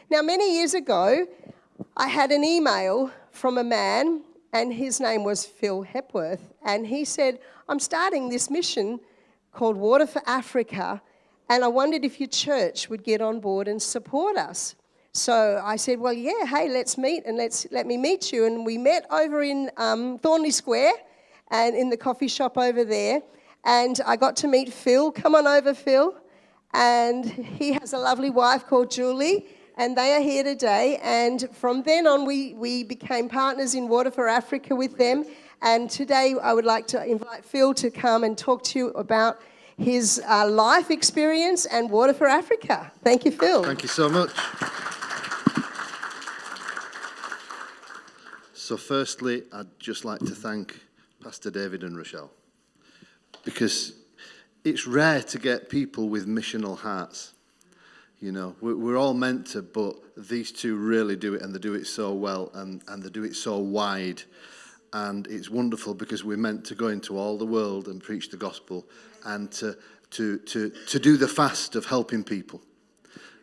Now, many years ago, I had an email from a man, and his name was Phil Hepworth, and he said, I'm starting this mission called Water for Africa, and I wondered if your church would get on board and support us. So I said, well, yeah, hey, let's meet and let me meet you. And we met over in Thornley Square and in the coffee shop over there. And I got to meet Phil. Come on over, Phil. And he has a lovely wife called Julie, and they are here today. And from then on, we became partners in Water for Africa with them. And today I would like to invite Phil to come and talk to you about his life experience and Water for Africa. Thank you, Phil. Thank you so much. So firstly, I'd just like to thank Pastor David and Rochelle, because it's rare to get people with missional hearts. You know, we're all meant to, but these two really do it, and they do it so well, and they do it so wide. And it's wonderful because we're meant to go into all the world and preach the gospel, and to do the fast of helping people.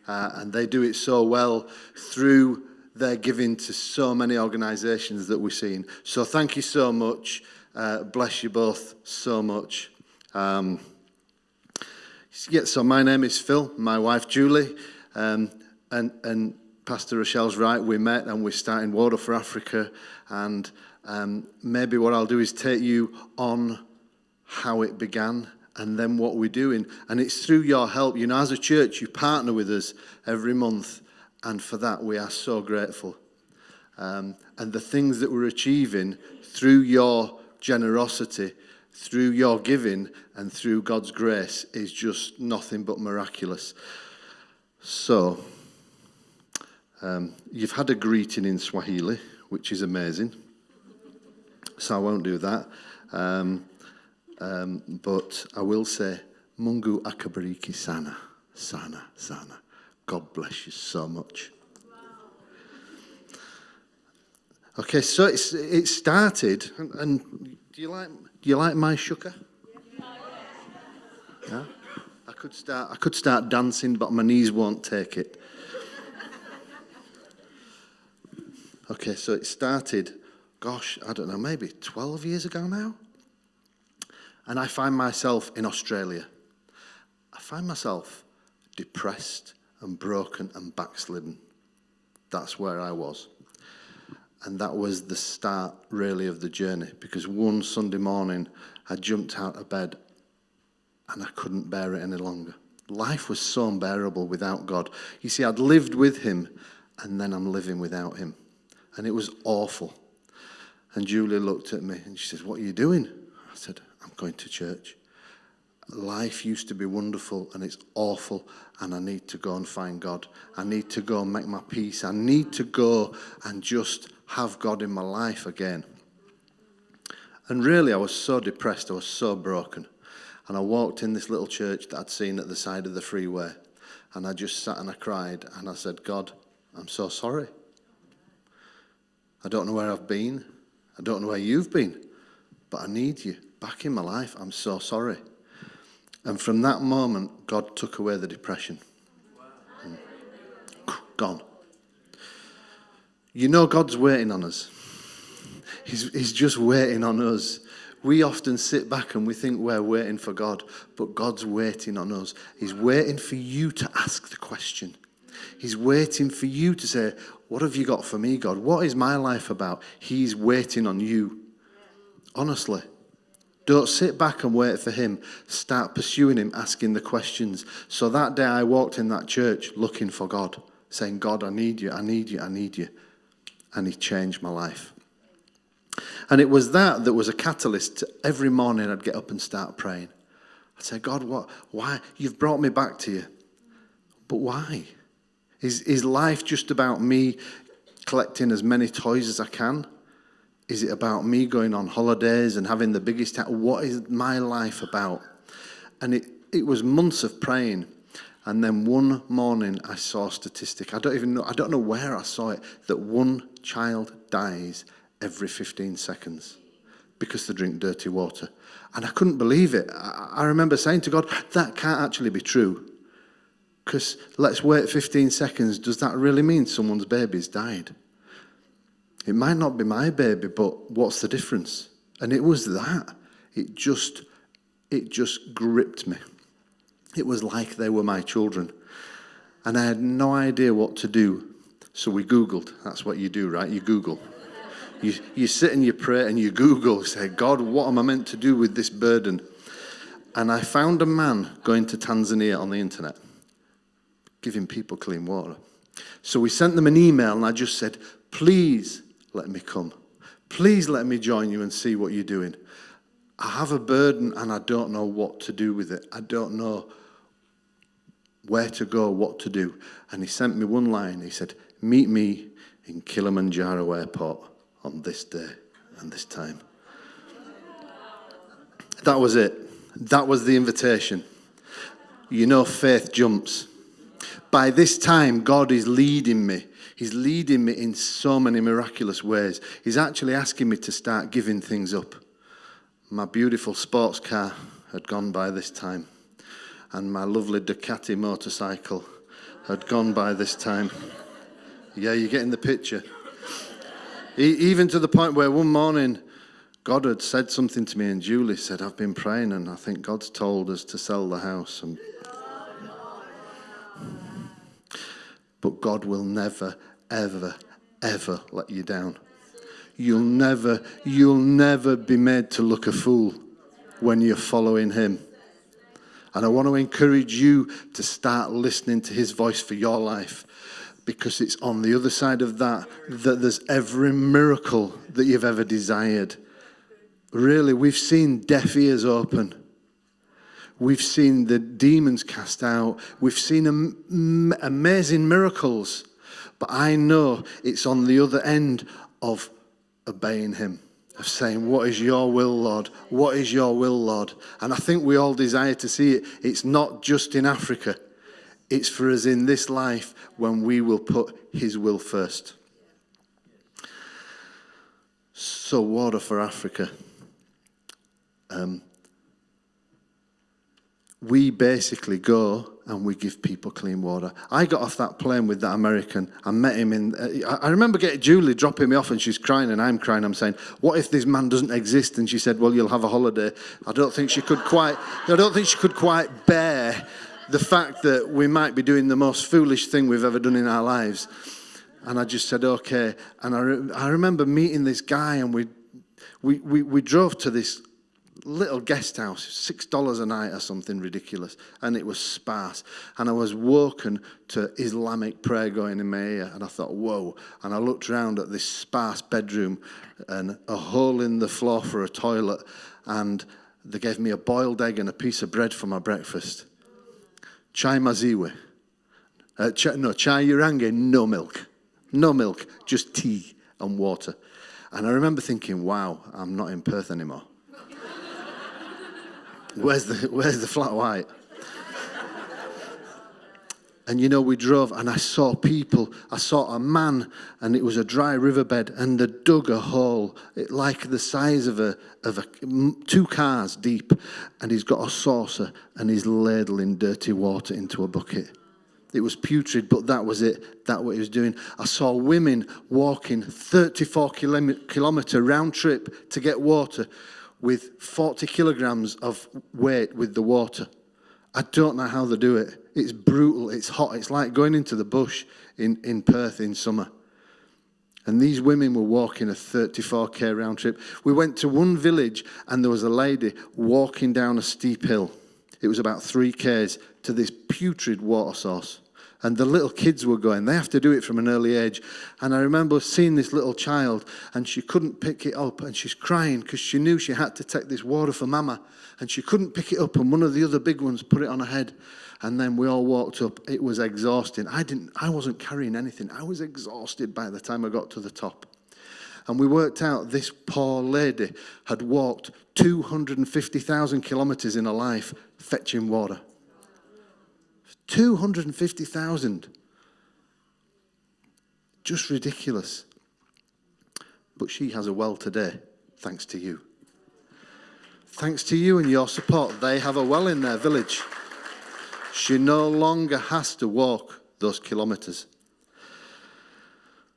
And they do it so well through their giving to so many organisations that we're seeing. So thank you so much. Bless you both so much. So my name is Phil, my wife Julie, and Pastor Rochelle's right, we met and we're starting Water for Africa, and maybe what I'll do is take you on how it began and then what we're doing. And it's through your help. You know, as a church, you partner with us every month, and for that we are so grateful. And the things that we're achieving through your generosity, through your giving, and through God's grace is just nothing but miraculous. So, you've had a greeting in Swahili, which is amazing. So I won't do that. But I will say, Mungu akabariki sana, sana, sana. God bless you so much. Okay, so it started, and do you like my shuka? Yeah? I could start dancing, but my knees won't take it. Okay, so it started, gosh, I don't know, maybe 12 years ago now. And I find myself in Australia. I find myself depressed and broken and backslidden. That's where I was. And that was the start, really, of the journey. Because one Sunday morning, I jumped out of bed and I couldn't bear it any longer. Life was so unbearable without God. You see, I'd lived with him, and then I'm living without him. And it was awful. And Julie looked at me and she says, "What are you doing?" I said, "I'm going to church. Life used to be wonderful and it's awful, and I need to go and find God. I need to go and make my peace. I need to go and just have God in my life again." And really, I was so depressed, I was so broken. And I walked in this little church that I'd seen at the side of the freeway, and I just sat and I cried, and I said, "God, I'm so sorry. I don't know where I've been. I don't know where you've been, but I need you back in my life. I'm so sorry." And from that moment, God took away the depression. Gone. You know, God's waiting on us. He's just waiting on us. We often sit back and we think we're waiting for God, but God's waiting on us. He's waiting for you to ask the question. He's waiting for you to say, "What have you got for me, God? What is my life about?" He's waiting on you. Honestly. Don't sit back and wait for him. Start pursuing him, asking the questions. So that day I walked in that church looking for God, saying, "God, I need you, I need you, I need you." And he changed my life. And it was that was a catalyst to every morning I'd get up and start praying. I'd say, "God, why? You've brought me back to you. But why? Is life just about me collecting as many toys as I can? Is it about me going on holidays and having the biggest house? What is my life about?" And it was months of praying. And then one morning I saw a statistic. I don't know where I saw it, that one child dies every 15 seconds because they drink dirty water. And I couldn't believe it. I remember saying to God, that can't actually be true. Because let's wait 15 seconds. Does that really mean someone's baby's died? It might not be my baby, but what's the difference? And it was that. It just gripped me. It was like they were my children. And I had no idea what to do. So we Googled. That's what you do, right? You Google. You sit and you pray and you Google. Say, God, what am I meant to do with this burden? And I found a man going to Tanzania on the internet, giving people clean water. So we sent them an email and I just said, please let me come. Please let me join you and see what you're doing. I have a burden and I don't know what to do with it. I don't know where to go, what to do. And he sent me one line. He said, meet me in Kilimanjaro Airport on this day and this time. That was it. That was the invitation. You know, faith jumps. By this time, God is leading me. He's leading me in so many miraculous ways. He's actually asking me to start giving things up. My beautiful sports car had gone by this time. And my lovely Ducati motorcycle had gone by this time. Yeah, you're getting the picture. Even to the point where one morning, God had said something to me, and Julie said, I've been praying, and I think God's told us to sell the house. But God will never, ever, ever let you down. You'll never be made to look a fool when you're following him. And I want to encourage you to start listening to his voice for your life, because it's on the other side of that there's every miracle that you've ever desired. Really, we've seen deaf ears open. We've seen the demons cast out. We've seen amazing miracles. But I know it's on the other end of obeying him, of saying, what is your will, Lord? What is your will, Lord? And I think we all desire to see it. It's not just in Africa. It's for us in this life when we will put his will first. So, Water for Africa. We basically go and we give people clean water. I got off that plane with that American. I met him I remember getting Julie dropping me off and she's crying and I'm crying. I'm saying, what if this man doesn't exist? And she said, well, you'll have a holiday. I don't think she could quite bear the fact that we might be doing the most foolish thing we've ever done in our lives. And I just said, okay. And I remember meeting this guy and we drove to this little guest house, $6 a night or something ridiculous, and it was sparse. And I was woken to Islamic prayer going in my ear, and I thought, whoa. And I looked around at this sparse bedroom and a hole in the floor for a toilet, and they gave me a boiled egg and a piece of bread for my breakfast. Chai maziwe. Chai urange, no milk. No milk, just tea and water. And I remember thinking, wow, I'm not in Perth anymore. Where's the flat white? And you know, we drove and I saw people. I saw a man and it was a dry riverbed and they dug a hole like the size of a 2 cars deep, and he's got a saucer and he's ladling dirty water into a bucket. It was putrid, but that was it. That's what he was doing. I saw women walking 34 kilometre round trip to get water with 40 kilograms of weight with the water. I don't know how they do it. It's brutal, it's hot, it's like going into the bush in Perth in summer. And these women were walking a 34k round trip. We went to one village and there was a lady walking down a steep hill. It was about 3k's to this putrid water source. And the little kids were going. They have to do it from an early age. And I remember seeing this little child and she couldn't pick it up and she's crying because she knew she had to take this water for mama. And she couldn't pick it up and one of the other big ones put it on her head. And then we all walked up. It was exhausting. I wasn't carrying anything. I was exhausted by the time I got to the top. And we worked out this poor lady had walked 250,000 kilometres in her life fetching water. 250,000. Just ridiculous. But she has a well today, thanks to you. Thanks to you and your support, they have a well in their village. She no longer has to walk those kilometres.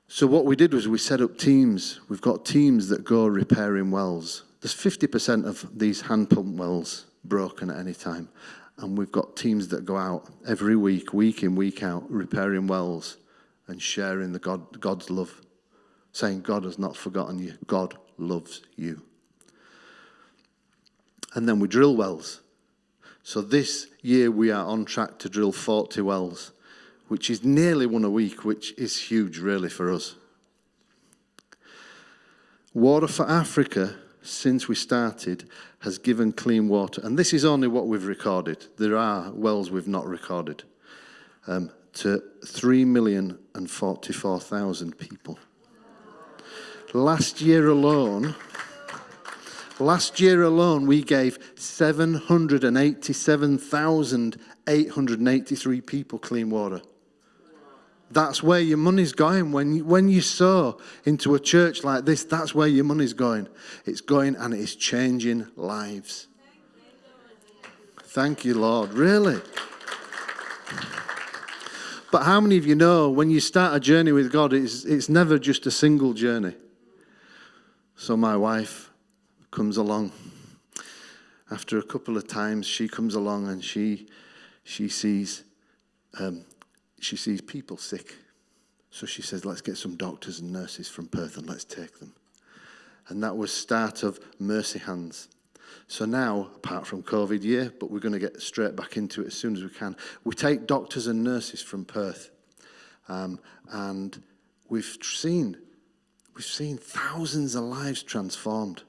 So what we did was we set up teams. We've got teams that go repairing wells. There's 50% of these hand pump wells broken at any time. And we've got teams that go out every week in, week out, repairing wells and sharing God's love. Saying God has not forgotten you. God loves you. And then we drill wells. So this year we are on track to drill 40 wells, which is nearly one a week, which is huge really for us. Water for Africa, since we started, has given clean water. And this is only what we've recorded. There are wells we've not recorded. To 3,044,000 people. Last year alone, we gave 787,883 people clean water. That's where your money's going. When you sow into a church like this, that's where your money's going. It's going and it's changing lives. Thank you, Lord. Really? But how many of you know when you start a journey with God, it's never just a single journey? So my wife comes along. After a couple of times, she comes along and she sees people sick. So she says, let's get some doctors and nurses from Perth and let's take them. And that was start of Mercy Hands. So now, apart from COVID year, but we're going to get straight back into it as soon as we can, we take doctors and nurses from Perth. And we've seen thousands of lives transformed.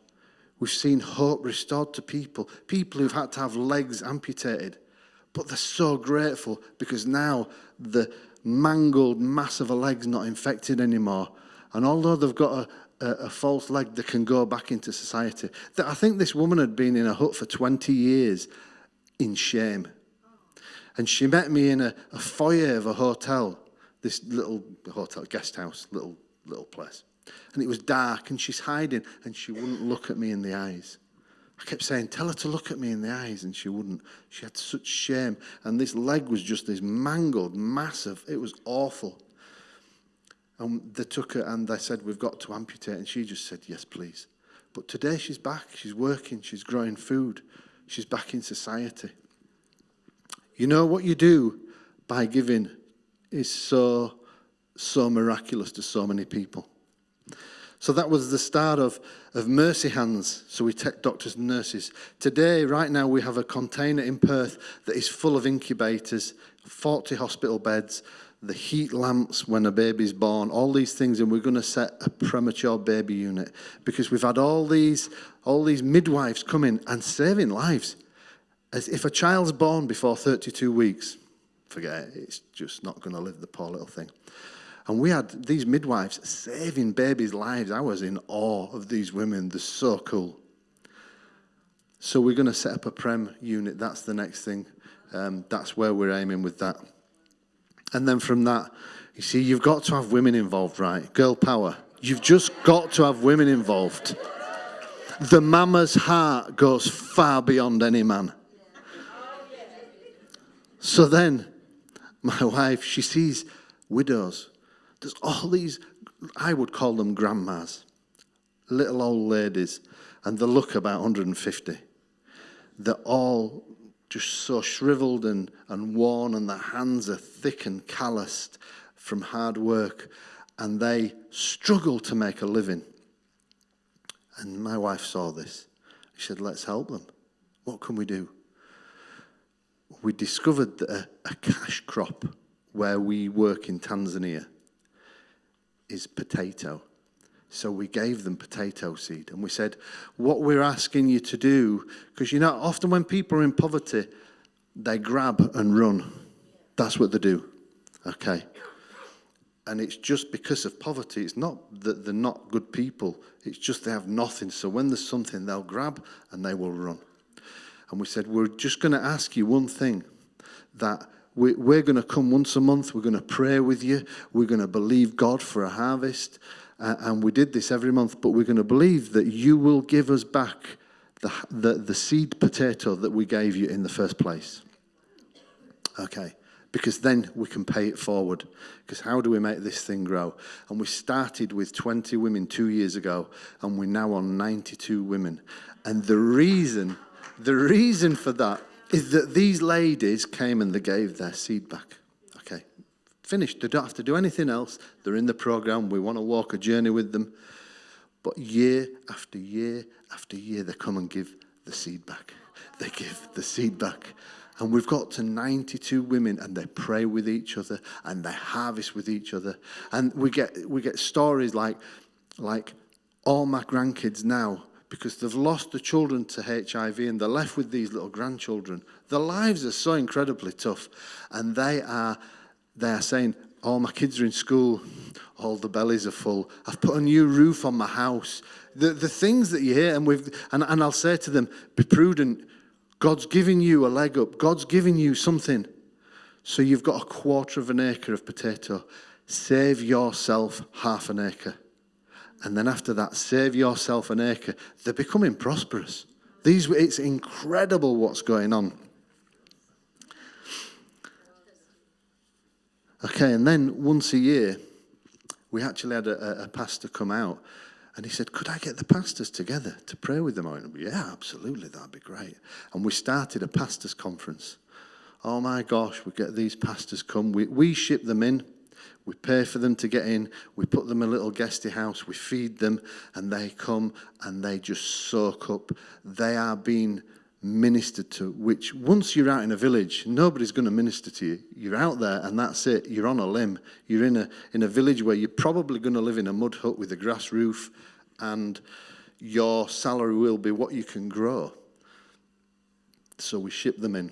We've seen hope restored to people who've had to have legs amputated. But they're so grateful because now the mangled mass of a leg's not infected anymore. And although they've got a false leg, they can go back into society. I think this woman had been in a hut for 20 years in shame. And she met me in a foyer of a hotel, this little hotel, guest house, little place. And it was dark and she's hiding and she wouldn't look at me in the eyes. I kept saying, tell her to look at me in the eyes, and she wouldn't. She had such shame. And this leg was just this mangled, massive, it was awful. And they took her and they said, we've got to amputate. And she just said, yes, please. But today she's back, she's working, she's growing food, she's back in society. You know what you do by giving is so miraculous to so many people. So that was the start of Mercy Hands. So we take doctors and nurses. Today, right now, we have a container in Perth that is full of incubators, 40 hospital beds, the heat lamps when a baby's born, all these things, and we're going to set a premature baby unit because we've had all these midwives coming and saving lives. As if a child's born before 32 weeks, forget it, it's just not going to live, the poor little thing. And we had these midwives saving babies' lives. I was in awe of these women. They're so cool. So we're going to set up a prem unit. That's the next thing. That's where we're aiming with that. And then from that, you see, you've got to have women involved, right? Girl power. You've just got to have women involved. The mama's heart goes far beyond any man. So then, my wife, she sees widows. There's all these, I would call them grandmas, little old ladies, and they look about 150. They're all just so shriveled and worn, and their hands are thick and calloused from hard work, and they struggle to make a living. And my wife saw this. She said, let's help them. What can we do? We discovered that a cash crop where we work in Tanzania is potato. So we gave them potato seed. And we said, what we're asking you to do, because you know, often when people are in poverty, they grab and run. That's what they do. Okay. And it's just because of poverty. It's not that they're not good people. It's just they have nothing. So when there's something, they'll grab and they will run. And we said, we're just going to ask you one thing, that we're going to come once a month. We're going to pray with you. We're going to believe God for a harvest. And we did this every month. But we're going to believe that you will give us back the seed potato that we gave you in the first place. Okay, because then we can pay it forward. Because how do we make this thing grow? And we started with 20 women 2 years ago, and we're now on 92 women. And the reason for that is that these ladies came and they gave their seed back. Okay, finished. They don't have to do anything else. They're in the program. We want to walk a journey with them. But year after year after year, they come and give the seed back. They give the seed back. And we've got to 92 women, and they pray with each other, and they harvest with each other. And we get stories like all my grandkids now, because they've lost the children to HIV and they're left with these little grandchildren. Their lives are so incredibly tough. And they are saying, all my kids are in school, all the bellies are full. I've put a new roof on my house. The things that you hear, and I'll say to them, be prudent. God's giving you a leg up. God's giving you something. So you've got a quarter of an acre of potato. Save yourself half an acre. And then after that, save yourself an acre. They're becoming prosperous. It's incredible what's going on. Okay, and then once a year, we actually had a pastor come out, and he said, could I get the pastors together to pray with them? I went, yeah, absolutely, that'd be great. And we started a pastors' conference. Oh my gosh, we get these pastors come. We ship them in. We pay for them to get in. We put them in a little guesty house. We feed them, and they come and they just soak up. They are being ministered to, which once you're out in a village, nobody's going to minister to you. You're out there, and that's it. You're on a limb. You're in a village where you're probably going to live in a mud hut with a grass roof, and your salary will be what you can grow. So we shipped them in,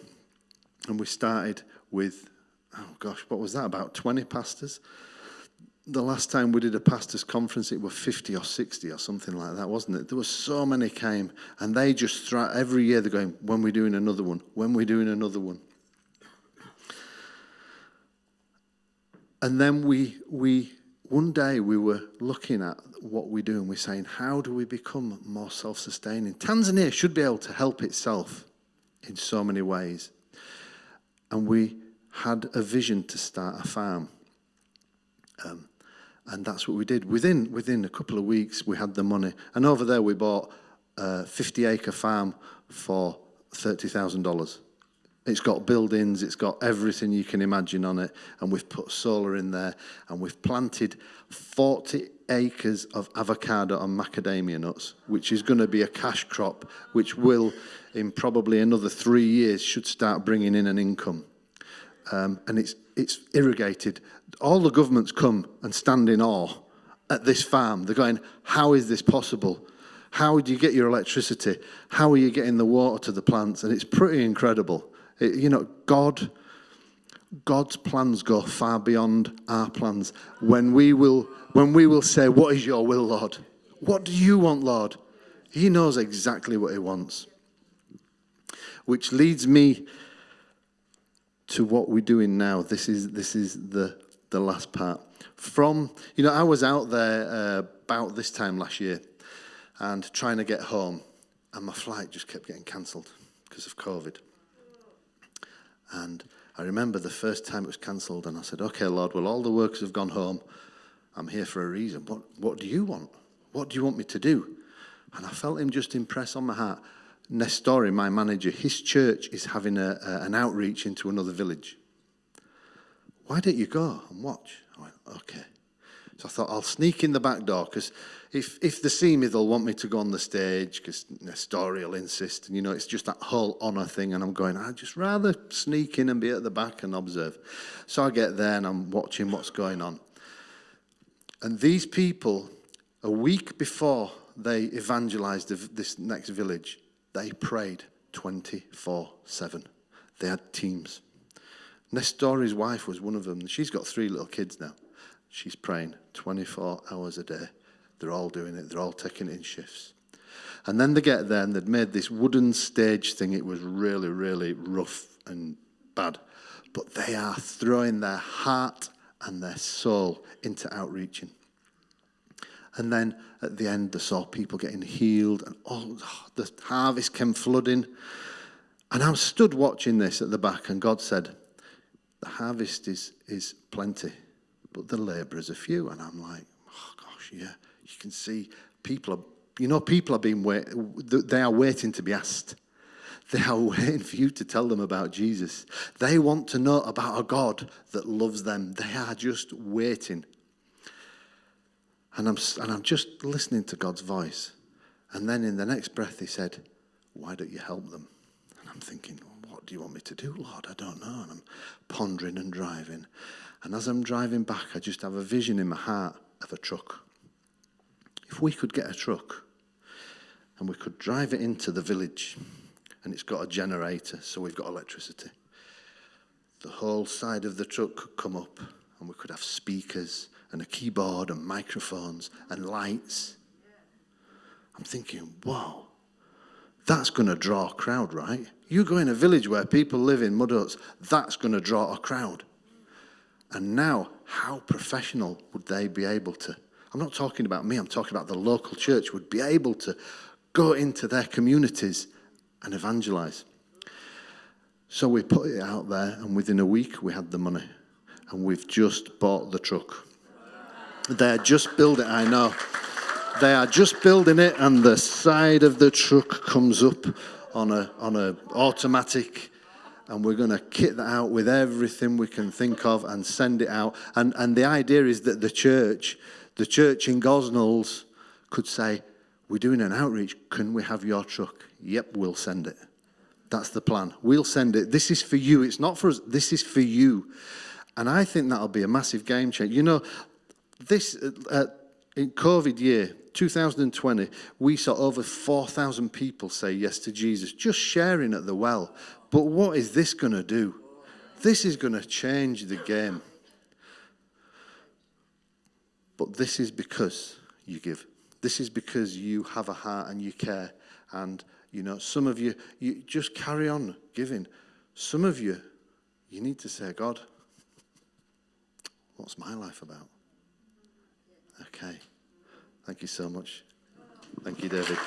and we started with, oh gosh, what was that, about 20 pastors? The last time we did a pastors' conference, it was 50 or 60 or something like that, wasn't it? There were so many came, and they just, every year they're going, when we're doing another one, when we're doing another one. And then one day we were looking at what we do, and we're saying, how do we become more self-sustaining? Tanzania should be able to help itself in so many ways. And we had a vision to start a farm. And that's what we did. Within a couple of weeks, we had the money. And over there, we bought a 50-acre farm for $30,000. It's got buildings, it's got everything you can imagine on it. And we've put solar in there. And we've planted 40 acres of avocado and macadamia nuts, which is going to be a cash crop, which will, in probably another 3 years, should start bringing in an income. And it's irrigated. All the governments come and stand in awe at this farm. They're going, how is this possible? How do you get your electricity? How are you getting the water to the plants? And it's pretty incredible. God's plans go far beyond our plans. When we will say, what is your will, Lord? What do you want, Lord? He knows exactly what he wants. Which leads me to what we're doing now. This is the last part. I was out there about this time last year and trying to get home, and my flight just kept getting cancelled because of COVID. And I remember the first time it was cancelled, and I said, okay, Lord, well, all the workers have gone home. I'm here for a reason. What do you want? What do you want me to do? And I felt him just impress on my heart. Nestori, my manager, his church is having an outreach into another village. Why don't you go and watch? I went, okay. So I thought, I'll sneak in the back door, because if they see me, they'll want me to go on the stage, because Nestori will insist. And, it's just that whole honour thing. And I'm going, I'd just rather sneak in and be at the back and observe. So I get there and I'm watching what's going on. And these people, a week before they evangelised this next village, they prayed 24/7. They had teams. Nestori's wife was one of them. She's got 3 little kids now. She's praying 24 hours a day. They're all doing it. They're all taking it in shifts. And then they get there, and they'd made this wooden stage thing. It was really, really rough and bad. But they are throwing their heart and their soul into outreaching. And then at the end, they saw people getting healed, and the harvest came flooding. And I stood watching this at the back, and God said, the harvest is plenty, but the labourers are few. And I'm like, oh gosh, yeah. You can see people are they are waiting to be asked. They are waiting for you to tell them about Jesus. They want to know about a God that loves them. They are just waiting. And I'm just listening to God's voice. And then in the next breath he said, why don't you help them? And I'm thinking, what do you want me to do, Lord? I don't know. And I'm pondering and driving. And as I'm driving back, I just have a vision in my heart of a truck. If we could get a truck and we could drive it into the village, and it's got a generator, so we've got electricity. The whole side of the truck could come up, and we could have speakers and a keyboard and microphones and lights. I'm thinking, wow, that's going to draw a crowd, right? You go in a village where people live in mud huts, that's going to draw a crowd. And now, how professional would they be able to? I'm not talking about me, I'm talking about the local church would be able to go into their communities and evangelize. So we put it out there, and within a week we had the money, and we've just bought the truck. They're just building it, I know. They are just building it, and the side of the truck comes up on a automatic, and we're going to kit that out with everything we can think of and send it out. And the idea is that the church in Gosnells could say, we're doing an outreach, can we have your truck? Yep, we'll send it. That's the plan. We'll send it. This is for you. It's not for us. This is for you. And I think that'll be a massive game changer. You know, this in COVID year, 2020, we saw over 4,000 people say yes to Jesus, just sharing at the well. But what is this going to do? This is going to change the game. But this is because you give. This is because you have a heart and you care. And, you know, some of you just carry on giving. Some of you need to say, God, what's my life about? Okay. Thank you so much. Thank you, David.